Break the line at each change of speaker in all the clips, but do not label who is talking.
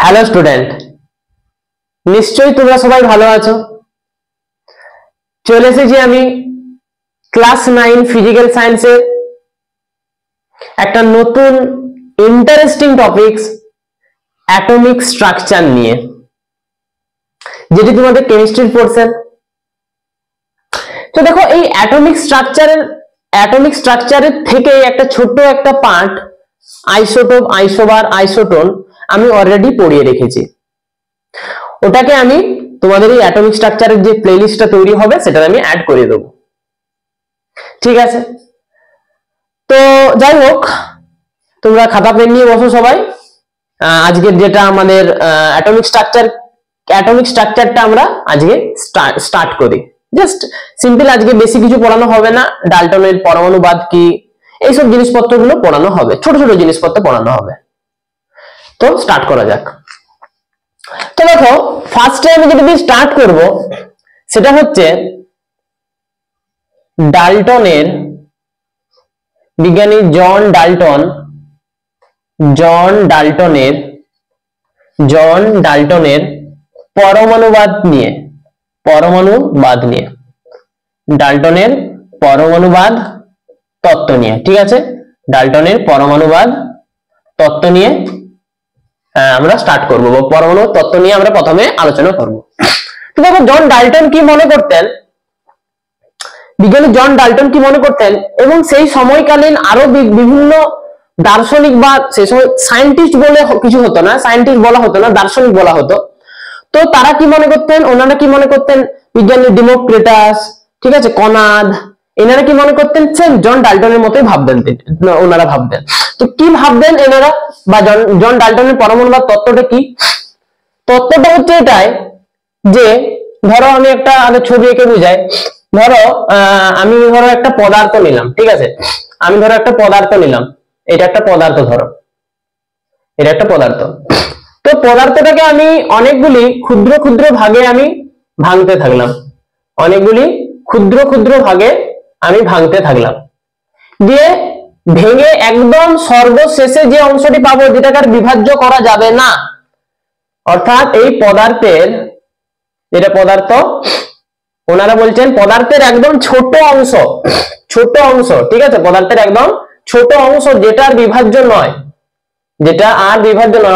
Hello student, নিশ্চয়ই তোমরা সবাই ভালো আছো। চলে এসেছি আমি ক্লাস 9 ফিজিক্যাল সায়েন্সের একটা নতুন ইন্টারেস্টিং টপিকস অ্যাটমিক স্ট্রাকচার নিয়ে, যেটি তোমাদের কেমিস্ট্রির পোর্শন। তো দেখো, এই অ্যাটমিক স্ট্রাকচারের থেকে একটা ছোট্ট একটা পার্ট আইসোটোপ, আইসোবার, আইসোটোন আমি অলরেডি পড়িয়ে রেখেছি। ওটাকে আমি তোমাদের এই অ্যাটমিক স্ট্রাকচারের যে প্লেলিস্টটা তৈরি হবে সেটা আমি অ্যাড করে দেবো, ঠিক আছে? তো যাই হোক, তোমরা খাতা পেন নিয়ে বসো সবাই। আজকের যেটা আমাদের অ্যাটমিক স্ট্রাকচারটা আমরা আজকে স্টার্ট করি। জাস্ট সিম্পল, আজকে বেশি কিছু পড়ানো হবে না। ডাল্টনের পরমাণুবাদ কি, এইসব জিনিসপত্রগুলো পড়ানো হবে, ছোট ছোট জিনিসপত্র পড়ানো হবে। তো স্টার্ট করা যাক। তো দেখো, ফার্স্টে আমি যেটা দিয়ে স্টার্ট করব সেটা হচ্ছে ডাল্টনের, বিজ্ঞানী জন ডাল্টনের পরমাণুবাদ নিয়ে ডাল্টনের পরমাণুবাদ তত্ত্ব নিয়ে, ঠিক আছে? ডাল্টনের পরমাণুবাদ তত্ত্ব নিয়ে আমরা স্টার্ট করব, পরমাণু তত্ত্ব নিয়ে আমরা প্রথমে আলোচনা করব। তো দেখো, বিজ্ঞানী জন ডাল্টন কি মনে করতেন, এবং সেই সময়কালীন আরো বিভিন্ন দার্শনিক, বা সেই সময় সায়েন্টিস্ট বলে কিছু হতো না, সায়েন্টিস্ট বলা হতো না, দার্শনিক বলা হতো। তো তারা কি মনে করতেন, ওনারা কি মনে করতেন, বিজ্ঞানী ডেমোক্রিটাস, ঠিক আছে, কনাদ, এনারা কি মনে করতেন? সেম জন ডাল্টনের মতোই ওনারা ভাবতেন। তো কি ভাবতেন এনারা, বা জন ডাল্টনের পরমাণুবাদ তত্ত্বটা কি? তত্ত্বটা হচ্ছে এটাই যে, ধরো আমি একটা ছবি এঁকে বুঝাই। ধরো আমি একটা পদার্থ নিলাম, ঠিক আছে? আমি একটা পদার্থ নিলাম, এটা একটা পদার্থ, ধরো এটা একটা পদার্থ। তো পদার্থটাকে আমি অনেকগুলি ক্ষুদ্র ক্ষুদ্র ভাগে আমি ভাঙতে থাকলাম, দিয়ে ভেঙে একদম সর্বশেষে যে অংশটি পাবো, যেটাকে আর বিভাজ্য করা যাবে না, অর্থাৎ এই পদার্থের, যেটা পদার্থ, ওনারা বলছেন পদার্থের একদম ছোট অংশ, ঠিক আছে, পদার্থের একদম ছোট অংশ যেটা আর বিভাজ্য নয়,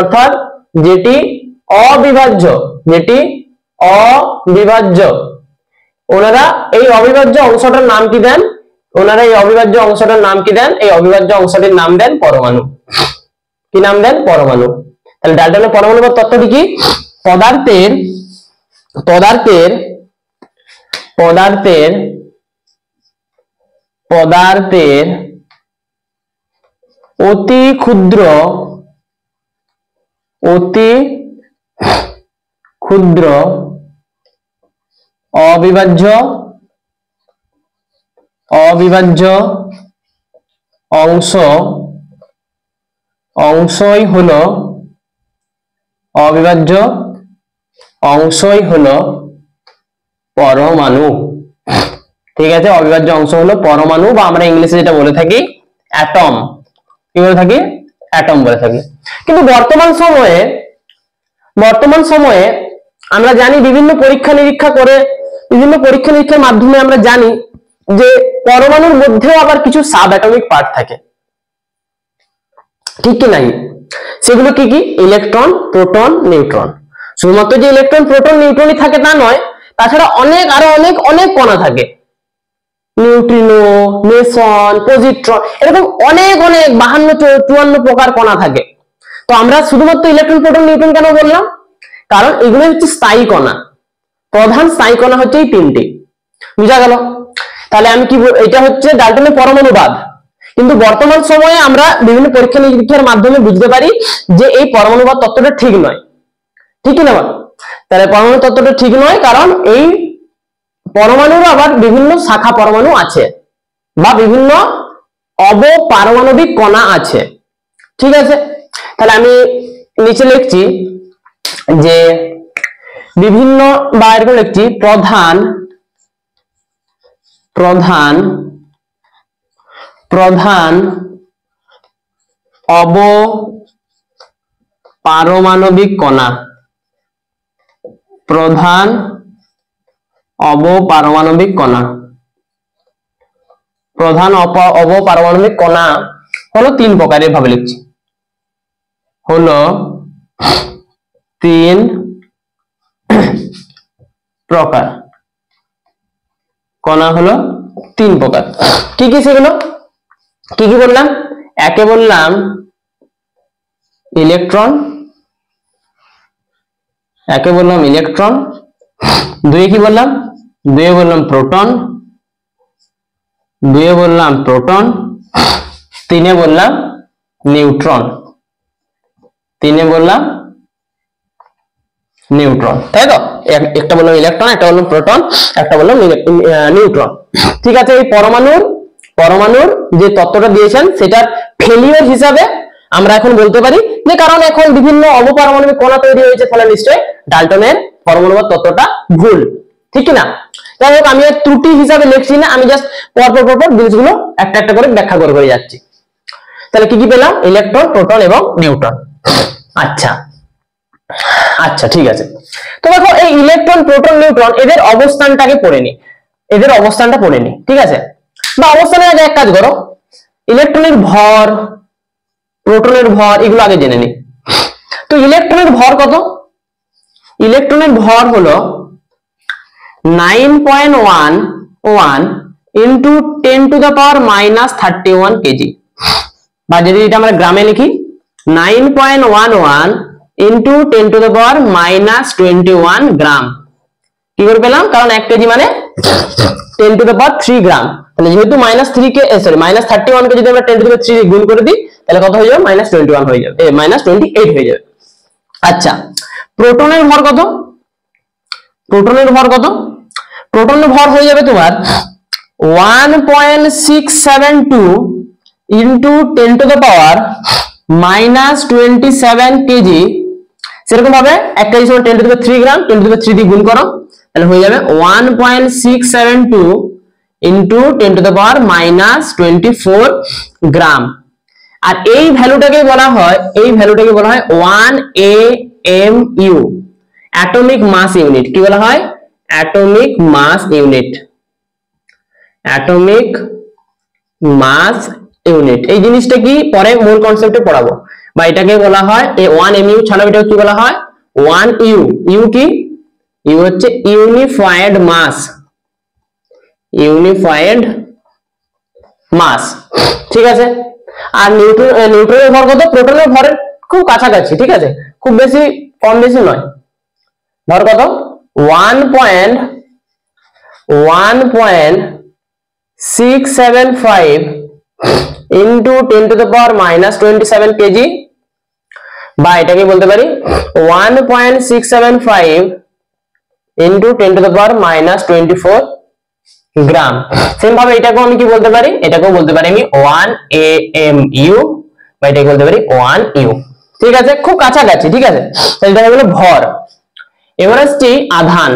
অর্থাৎ যেটি অবিভাজ্য, ওনারা এই অবিভাজ্য অংশটার নাম কি দেন? এই অবিভাজ্য অংশটির নাম দেন পরমাণু। কি নাম দেন? পরমাণু। তাহলে ডাল্টনের পরমাণুবাদ তত্ত্বটি কি? পদার্থের অতি ক্ষুদ্র অবিভাজ্য অংশই হলো পরমাণু, ঠিক আছে? অবিভাজ্য অংশ হলো পরমাণু, বা আমরা ইংলিশে যেটা বলে থাকি অ্যাটম। কি বলে থাকি? অ্যাটম বলে থাকি। কিন্তু বর্তমান সময়ে আমরা জানি, বিভিন্ন পরীক্ষা নিরীক্ষার মাধ্যমে আমরা জানি যে পরমাণুর মধ্যেও আবার কিছু সাব অ্যাটমিক পার্ট থাকে, ঠিক কি নাই? সেগুলো কি কি? Electron, proton, neutron. শুধুমাত্র যে ইলেকট্রন, প্রোটন, নিউট্রনই থাকে তা নয়, তাছাড়া আরো অনেক কণা থাকে, নিউট্রিনো, মেসন, পজিট্রন, এরকম অনেক 52-54 প্রকার কণা থাকে। তো আমরা শুধুমাত্র ইলেকট্রন, প্রোটন, নিউট্রন কেন বললাম? কারণ এগুলো হচ্ছে স্থায়ী কণা। প্রধান স্থায়ী কণা হচ্ছে এই তিনটি। বুঝা গেল? তাহলে আমি কি, এটা হচ্ছে ডাল্টনের পরমাণুবাদ। কিন্তু বর্তমান সময়ে আমরা বিভিন্ন পরীক্ষা নিরীক্ষার মাধ্যমে বুঝতে পারি যে এই পরমাণুবাদ তত্ত্বটা ঠিক নয়, ঠিক কি না? তাহলে পরমাণু তত্ত্বটা ঠিক নয়, কারণ এই পরমাণুর আবার বিভিন্ন শাখা পরমাণু আছে, বা বিভিন্ন অবপারমাণবিক কণা আছে, ঠিক আছে? তাহলে আমি নিচে লিখছি যে বিভিন্ন, বা এরকম লিখছি, প্রধান পারমাণবিক কণা, প্রধান অবপারমাণবিক কণা। প্রধান অবপারমাণবিক কণা হলো তিন প্রকারের, ভাবে লিখছি, হলো তিন প্রকার। কণা হলো তিন প্রকার। কি কি সেগুলো? কি কি বললাম? একে বললাম ইলেকট্রন, একে বললাম ইলেকট্রন। দুয়ে কি বললাম? দুয়ে বললাম প্রোটন। দুয়ে বললাম প্রোটন। তিনে বললাম নিউট্রন। তিনে বললাম নিউট্রন, তাই তো? একটা বললাম ইলেকট্রন, একটা বললাম প্রোটন, একটা বললাম নিউট্রন। ঠিক আছে, এই পরমাণুর যে তত্ত্বটা দিয়েছেন সেটার ফেলিওর হিসাবে আমরা এখন বলতে পারি যে কারণ এখন বিভিন্ন অবপারমাণবিক কণা তৈরি হয়েছে, তাহলে নিশ্চয়ই ডাল্টনের পরমাণু তত্ত্বটা ভুল, ঠিক কি না? যাই হোক, আমি আর ত্রুটি হিসাবে লিখছি না, আমি জাস্ট পরপর জিনিসগুলো একটা একটা করে ব্যাখ্যা করে যাচ্ছি। তাহলে কি কি পেলাম? ইলেকট্রন, প্রোটন এবং নিউট্রন। আচ্ছা আচ্ছা, ঠিক আছে। তো দেখো, এই ইলেকট্রন, প্রোটন, নিউট্রন এদের অবস্থানটাকে পড়ে নি, এদের অবস্থানটা পড়ে নি, ঠিক আছে? বা অবস্থানের আগে এক কাজ করো, ইলেকট্রনের ভর, প্রোটনের ভর এগুলো আগে জেনে নি। তো ইলেকট্রনের ভর কত? ইলেকট্রনের ভর হলো 9.11 ইন্টু 10⁻⁻31 কেজি, বা যদি এটা আমরা গ্রামে লিখি 9.11 ইন্টু 10⁻⁻21 গ্রাম। কি করে পেলাম? কারণ 1 কেজি মানে 10⁻³ গ্রাম, তাহলে যেহেতু -31 কে যদি আমরা 10⁻³ গুণ করে দিই তাহলে কত হয়ে যাবে? -21 হয়ে যাবে, -28 হয়ে যাবে। আচ্ছা, প্রোটনের ভর কত? প্রোটনের ভর কত? প্রোটনের ভর হয়ে যাবে তোমার 1.672 ইন্টু 10⁻⁻27 কেজি। সেরকম ভাবে 1 কেজি সমান 10⁻³ গ্রাম, 10⁻³ দিয়ে গুণ করো, তাহলে হয়ে যাবে 1.672 ইন্টু 10⁻⁻24 গ্রাম। আর এই ভ্যালুটাকে বলা হয় 1 AMU, অ্যাটমিক মাস ইউনিট। কি বলা হয়? Atomic mass unit, atomic mass unit. এই জিনিসটা কি পরে মূল কনসেপ্টে পড়াবো। বা এটাকে বলা হয় 1 MU ছাড়াও এটা কি বলা হয়? 1 U। ইউ কি? ইউ হচ্ছে ইউনিফাইড মাস, ইউনিফাইড মাস, ঠিক আছে? আর নিউট্রনের ভর কত? প্রোটনের ভরের খুব কাছাকাছি, ঠিক আছে? খুব বেশি কম বেশি নয়। ভর কত? 1.675 ইন্টু 10⁻⁻27 কেজি, বা এটাকে বলতে পারি 1.675 ইন্টু 10⁻⁻24 গ্রাম। সেম ভাবে এটাকেও আমি কি বলতে পারি? এটাকেও বলতে পারি আমি 1 AMU, বা এটাকে বলতে পারি 1 U, ঠিক আছে? খুব কাছাকাছি, ঠিক আছে? তাহলে এটা হয়ে গেল ভর। এবার আসছি আধান,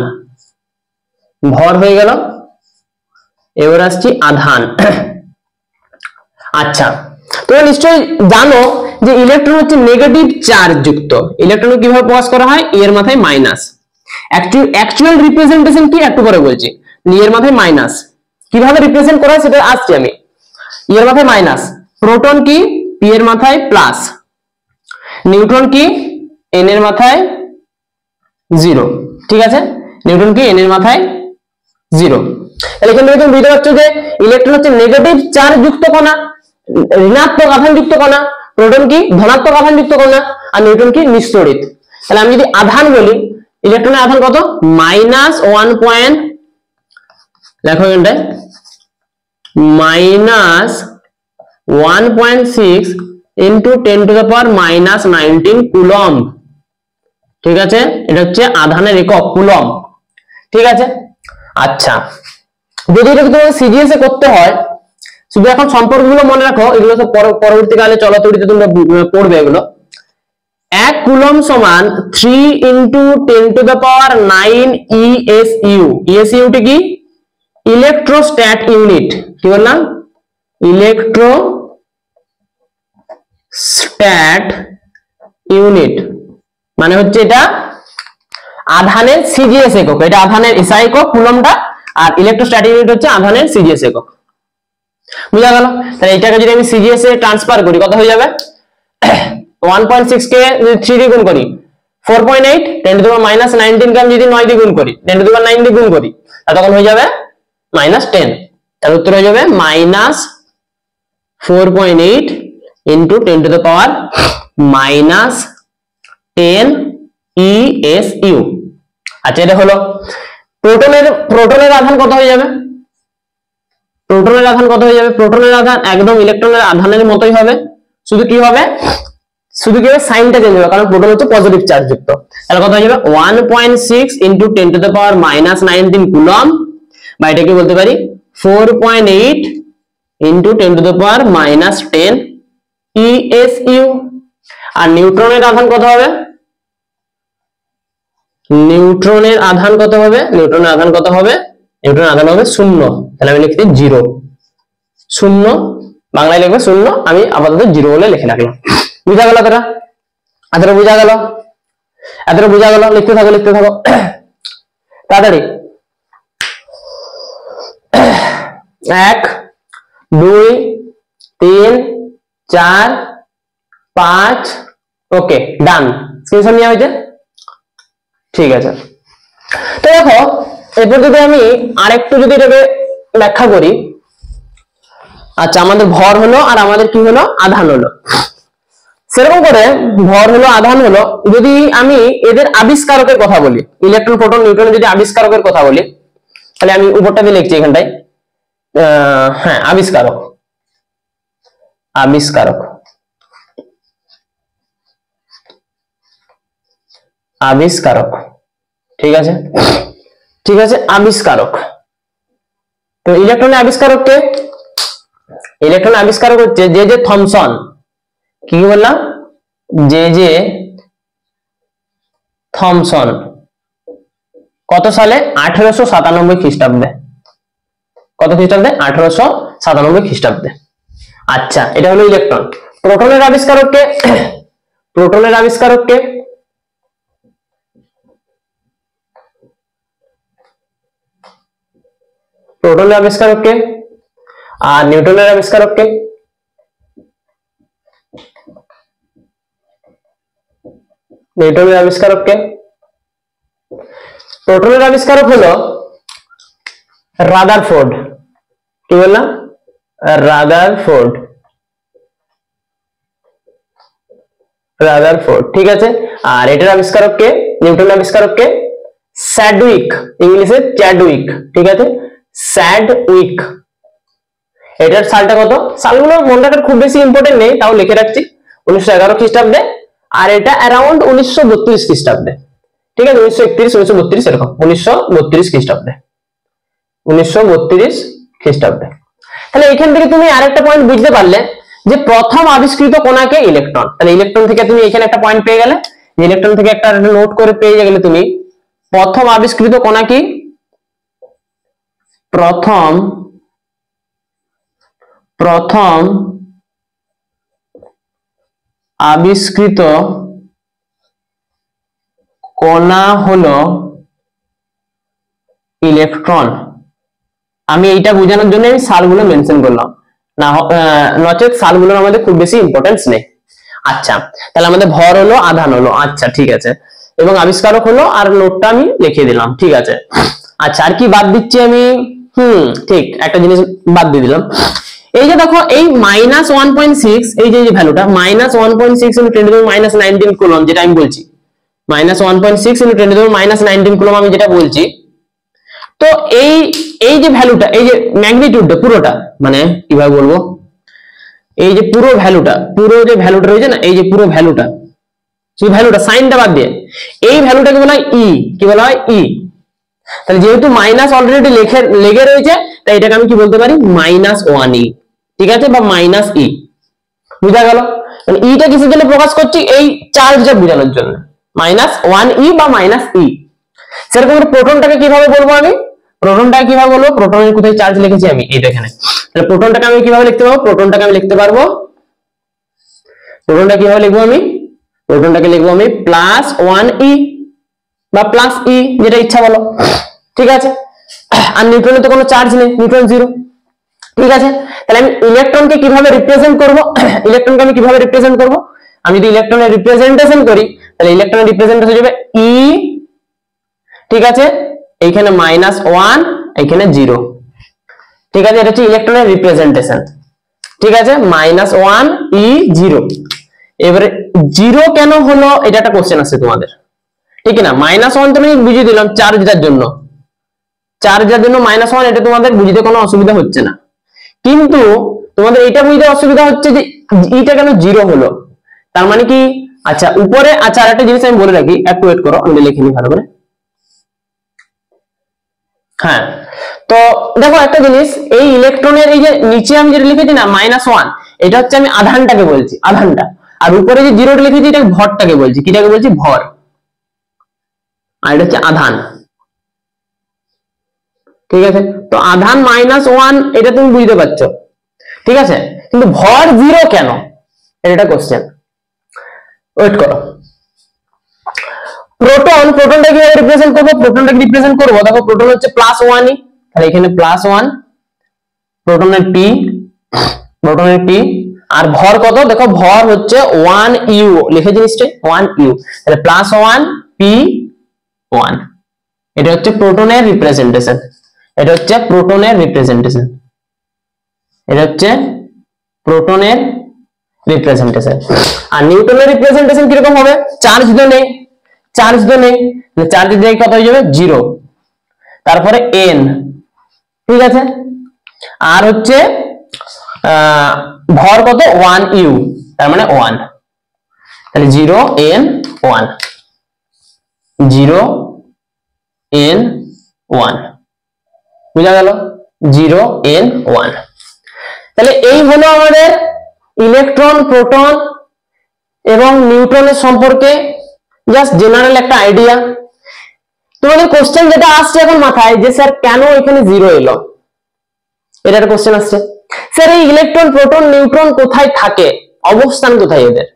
ভর হয়ে গেল। এবার আসছি আধান। আচ্ছা, তোমরা নিশ্চয়ই জানো যে ইলেকট্রন হচ্ছে নেগেটিভ চার্জ যুক্ত। ইলেকট্রন কিভাবে প্রকাশ করা হয়? ই এর মাথায় মাইনাস। অ্যাকচুয়াল রিপ্রেজেন্টেশন কি একটু পরে বলছি। ই এর মাথায় মাইনাস কিভাবে রিপ্রেজেন্ট করা হয় সেটা আসছি আমি। ই এর মাথায় মাইনাস। প্রোটন কি? পি এর মাথায় প্লাস। নিউট্রন কি? এন এর মাথায় 0, ঠিক আছে? নিউট্রন কি? এন এর মাথায় 0। তাহলে এখান থেকে তুমি বুঝতে পারছো যে ইলেকট্রন হচ্ছে নেগেটিভ চার্জ যুক্ত কণা, ঋণাত্মক আধান যুক্ত কণা। প্রোটন কি? ধনাত্মক আধান যুক্ত কণা। আর নিউট্রন কি? নিস্তড়িত। তাহলে আমি যদি আধান বলি, ইলেকট্রনের আধান কত? -1. লেখো এখানটায় -1.6 ইন্টু 10⁻⁻19 কুলম্ব, ঠিক আছে? এটা হচ্ছে আধানের একক কুলম্ব, ঠিক আছে? আচ্ছা, যদি এটা তোমাকে সিজিএস এ করতে হয়, শুধু এখন সম্পর্কগুলো মনে রাখো, এগুলো তো পরবর্তীকালে চলাচলিতে তোমরা পড়বে এগুলো। 1 কুলম্ব সমান 3 ইন্টু 10⁻9 ESU। ESU টি কি? ইলেকট্রোস্ট্যাট ইউনিট। কি বললাম? ইলেকট্রোস্ট্যাট ইউনিট, মানে হচ্ছে এটা আধানের সিজিএস একক, এটা আধানের এসআই একক কুলম্বটা, আর ইলেকট্রোস্ট্যাটিক ইউনিট হচ্ছে আধানের সিজিএস একক। বুঝা গেল? তাহলে এটাকে যদি আমি সিজিএস এ ট্রান্সফার করি কত হয়ে যাবে? 1.6 কে যদি 3 দিয়ে গুণ করি 4.8, 10 টু দি পাওয়ার -19 কে আমি যদি 9 দিয়ে গুণ করি 10 টু দি পাওয়ার 9 দিয়ে গুণ করি তাহলে তখন হয়ে যাবে -10। তার উত্তর হয়ে যাবে -4.8 into 10 to the power -10 ESU। আচ্ছা, এটা হলো প্রোটনের আধান কত হয়ে যাবে? প্রোটনের আধান কত হয়ে যাবে? প্রোটনের আধান একদম ইলেকট্রনের আধানের মতোই হবে, শুধু কি হবে সাইনটা চেঞ্জ হবে, কারণ প্রোটন হচ্ছে পজিটিভ চার্জ যুক্ত। তাহলে কত হয়ে যাবে 1.6 into 10 to the power -19 coulomb, বা এটাকে বলতে পারি 4.8 into 10 to the power -10 ESU। আর নিউট্রনের আধান কত হবে? নিউট্রনের আধান কত হবে? নিউট্রনের আধান হবে 0। তাহলে আমি লিখছি 0, বাংলায় লিখবে 0, আমি আপাতত 0 বলে লিখে রাখলাম। বুঝা গেল? এতটা বুঝা গেল? লিখতে থাকো তাড়াতাড়ি। 1 2 3 4 5, ওকে ডান, স্ক্রিনশট নেওয়া হয়েছে, ঠিক আছে। তো দেখো এরপর যদি আমি আরেকটু যদি এটাকে ব্যাখ্যা করি, আচ্ছা আমাদের ভর হলো আর আমাদের কি হলো? আধান হলো। সেরকম করে ভর হলো আধান হলো, যদি আমি এদের আবিষ্কারকের কথা বলি, ইলেকট্রন প্রোটন নিউট্রনের যদি আবিষ্কারকের কথা বলি, তাহলে আমি উপরটা দিয়ে লিখছি এখানটায়, হ্যাঁ আবিষ্কারক, ঠিক আছে, আবিষ্কারক। তো ইলেকট্রনের আবিষ্কারক কে? ইলেকট্রনের আবিষ্কারক হচ্ছে জে থমসন। কি বললাম? J Thomson. কত সালে? 1897 খ্রিস্টাব্দে। কত খ্রিস্টাব্দে? 1897 খ্রিস্টাব্দে। আচ্ছা, এটা হলো ইলেকট্রন। প্রোটনের আবিষ্কারক কে? প্রোটনের আবিষ্কারক কে? প্রোটনের আবিষ্কারক কে? আর নিউট্রনের আবিষ্কারক কে? নিউটনের আবিষ্কারক কে? প্রোটনের আবিষ্কারক হলো রাদারফোর্ড। কি বললাম? রাদারফোর্ড, ঠিক আছে। আর এটার আবিষ্কারক কে? নিউটনের আবিষ্কারক কে? স্যাডউইক, ইংলিশে চ্যাডউইক, ঠিক আছে, স্যাডউইক। এটার সালটা কত? সালগুলো মনে রাখার খুব বেশি ইম্পর্টেন্ট নেই, তাও লিখে রাখছি, 1911 খ্রিস্টাব্দে। আর এটা অ্যারাউন্ড 1932 খ্রিস্টাব্দে, ঠিক আছে, 1931 1932 এরকম, 1932 খ্রিস্টাব্দে, 1932 খ্রিস্টাব্দে। তাহলে এখান থেকে তুমি আরেকটা পয়েন্ট বুঝতে পারলে যে প্রথম আবিষ্কৃত কণাকে ইলেকট্রন। তাহলে ইলেকট্রন থেকে তুমি এখানে একটা পয়েন্ট পেয়ে গেলে, ইলেকট্রন থেকে একটা নোট করে পেয়ে গেলে তুমি প্রথম আবিষ্কৃত কণা কি? প্রথম আবিষ্কৃত কণা হলো ইলেকট্রন। আমি এইটা বোঝানোর জন্য আমি সালগুলো মেনশন করলাম, না নচেত সালগুলোর আমাদের খুব বেশি ইম্পর্টেন্স নেই। আচ্ছা, তাহলে আমাদের ভর হলো, আধান হলো, আচ্ছা ঠিক আছে, এবং আবিষ্কারক হলো, আর নোটটা আমি লিখে দিলাম, ঠিক আছে। আচ্ছা, আর কি বাদ দিচ্ছি আমি? ঠিক, একটা জিনিস বাদ দিয়ে দিলাম। এই যে দেখো এই -1.6, এই যে ভ্যালুটা -1.6 × 10⁻19 কুলম্ব, যেটা আমি বলছি -1.6 × 10⁻19 কুলম্ব আমি যেটা বলছি। তো এই যে ভ্যালুটা, এই যে ম্যাগনিটিউডটা পুরোটা, মানে কিভাবে বলবো, এই যে পুরো যে ভ্যালুটা রয়েছে না, এই যে পুরো ভ্যালুটা, শুধু ভ্যালুটা, সাইনটা বাদ দিয়ে, এই ভ্যালুটাকে বলা হয় ই। কি বলা হয়? ই। তাহলে যেহেতু মাইনাস অলরেডি লেগে রয়েছে, তাই এটাকে আমি কি বলতে পারি? -1e, ঠিক আছে, বা -e। বুঝা গেল? মানে ইটা কিসের জন্য প্রকাশ করছি? এই চার্জটা বোঝানোর জন্য, -1e বা -e। সেরকম প্রোটনটাকে কিভাবে বলবো আমি? প্রোটনটাকে কিভাবে বলবো? প্রোটনের কোথায় চার্জ লিখেছি আমি? এইটা এখানে। তাহলে প্রোটনটাকে আমি কিভাবে লিখতে পারবো? প্রোটনটা কিভাবে লিখবো আমি? প্রোটনটাকে লিখবো আমি +1e বা +e, যেটা ইচ্ছা বলো, ঠিক আছে। আর নিউট্রনে তো কোনো চার্জ নেই, নিউট্রন জিরো, ঠিক আছে। তাহলে আমি ইলেকট্রনকে কিভাবে রিপ্রেজেন্ট করব? ইলেকট্রনকে আমি কিভাবে রিপ্রেজেন্ট করব? আমি যদি ইলেকট্রনের রিপ্রেজেন্টেশন করি, তাহলে ইলেকট্রনের রিপ্রেজেন্টেশন হয়ে যাবে e, ঠিক আছে, এইখানে -1, এইখানে 0, ঠিক আছে। এটা হচ্ছে ইলেকট্রনের রিপ্রেজেন্টেশন, ঠিক আছে, -1 e 0। এবারে 0 কেন হলো, এটা একটা কোশ্চেন আছে তোমাদের, ঠিক না? -1 তো আমি বুঝিয়ে দিলাম চার্জটার জন্য, চার্জের জন্য -1, এটা তোমাদের বুঝতে কোনো অসুবিধা হচ্ছে না। কিন্তু তোমাদের এটা বুঝতে অসুবিধা হচ্ছে যে ইটা কেন 0 হলো, তার মানে কি? আচ্ছা উপরে, আচ্ছা আরেকটা জিনিস আমি বলে রাখি, একটু ওয়েট করো, আমি লিখে নিই ভালো করে। হ্যাঁ, তো দেখো একটা জিনিস, এই ইলেকট্রনের এই যে নিচে আমি যেটা লিখেছি না -1, এটা হচ্ছে আমি আধানটাকে বলছি, আধানটা। আর উপরে যে 0টা লিখেছি, এটা ভরটাকে বলছি, কিটাকে বলছি? ভর। আর এটা হচ্ছে আধান, ঠিক আছে। তো আধান -1, এটা তুমি বুঝতে পারছো, ঠিক আছে। কিন্তু ভর 0 কেন, এটা কোশ্চেন। ওয়েট করো। প্রোটনটা কিভাবে রিপ্রেজেন্ট করবো? প্রোটনটাকে রিপ্রেজেন্ট করবো, দেখো প্রোটন হচ্ছে +1, তাহলে এখানে +1 প্রোটনের p, প্রোটনের p। আর ভর কত? দেখো ভর হচ্ছে 1u, লিখেছি নিশ্চয়ই 1u, তাহলে +1 p1। এটা হচ্ছে প্রোটনের রিপ্রেজেন্টেশন, এটা হচ্ছে প্রোটনের রিপ্রেজেন্টেশন, এটা হচ্ছে প্রোটনের রিপ্রেজেন্টেশন। আর নিউটনের রিপ্রেজেন্টেশন কিরকম হবে? চার্জ তো নেই, চার্জ তো নেই, চার্জ দিয়ে কত হয়ে যাবে? 0, তারপরে n, ঠিক আছে। আর হচ্ছে ভর কত? 1u, তার মানে 1, তাহলে 0 n 1, 0 n 1, বুঝা গেল? 0 n 1। তাহলে এই হলো আমাদের ইলেকট্রন, প্রোটন এবং নিউট্রনের সম্পর্কে জাস্ট জেনারেল একটা আইডিয়া। তোমাদের কোশ্চেন যেটা আসছে এখন মাথায়, যে স্যার কেন এখানে 0 এলো, এটা একটা কোশ্চেন আসছে। স্যার এই ইলেকট্রন, প্রোটন, নিউট্রন কোথায় থাকে, অবস্থান কোথায় এদের,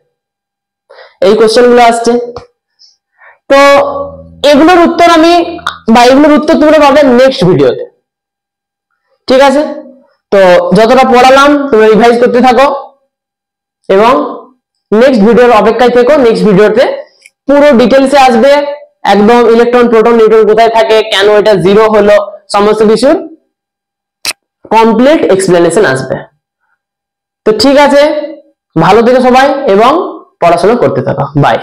এই কোশ্চেন গুলো আসছে। তো এগুলোর উত্তর আমি, বা এগুলোর উত্তর তোমরা পাবে নেক্সট ভিডিওতে, ঠিক আছে। তো যতটা পড়ালাম তোমরা রিভাইজ করতে থাকো এবং নেক্সট ভিডিওর অপেক্ষায় থেকো। নেক্সট ভিডিওতে পুরো ডিটেলসে আসবে, একদম ইলেকট্রন, প্রোটন, নিউট্রন কোথায় থাকে, কেন এটা 0 হলো, সমস্ত কিছুর কমপ্লিট এক্সপ্লেনেশন আসবে। তো ঠিক আছে, ভালো থেকো সবাই এবং পড়াশোনা করতে থাকো। বাই।